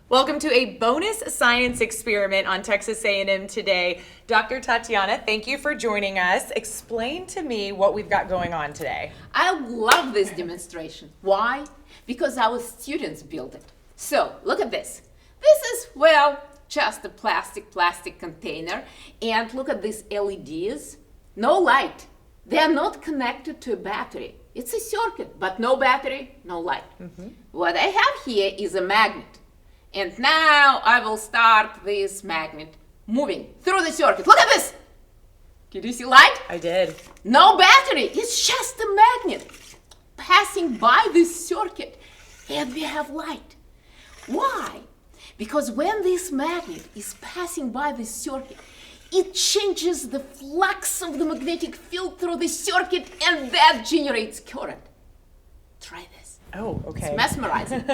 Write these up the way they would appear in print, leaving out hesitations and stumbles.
Welcome to a bonus science experiment on Texas A&M Today. Dr. Tatiana, thank you for joining us. Explain to me what we've got going on today. I love this demonstration. Why? Because our students built it. So, look at this. This is, well, just a plastic container. And look at these LEDs. No light. They are not connected to a battery. It's a circuit, but no battery, no light. What I have here is a magnet. And now I will start this magnet moving through the circuit. Look at this! Did you see light? I did. No battery, it's just a magnet passing by this circuit, and we have light. Why? Because when this magnet is passing by this circuit, it changes the flux of the magnetic field through the circuit, and that generates current. Try this. Oh, okay. It's mesmerizing.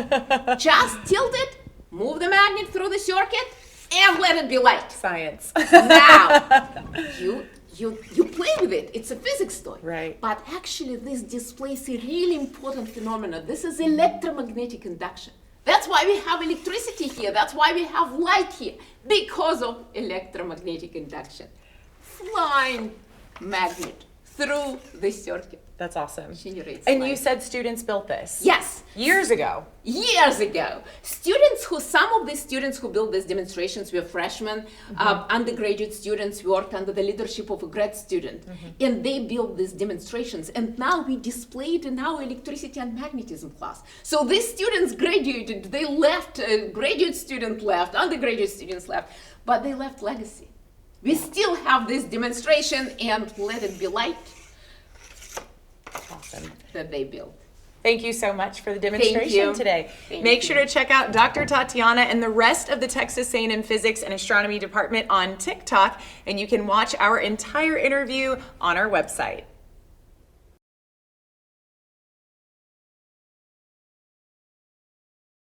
Just tilt it, move the magnet through the circuit, and let it be light. Science. Now, you play with it. It's a physics toy. Right. But actually, this displays a really important phenomenon. This is electromagnetic induction. That's why we have electricity here. That's why we have light here. Because of electromagnetic induction. Flying magnet through the circuit. That's awesome. Generates And light. you said students built this? Yes. Years ago? Years ago. Some of the students who built these demonstrations were freshmen, undergraduate students worked under the leadership of a grad student, and they built these demonstrations, and now we display it in our electricity and magnetism class. So these students graduated, they left, graduate student left, undergraduate students left, but they left legacy. We still have this demonstration, and let it be light. Awesome. That they built. Thank you so much for the demonstration today. Thank Sure to check out Dr. Tatiana and the rest of the Texas A&M Physics and Astronomy Department on TikTok, and you can watch our entire interview on our website.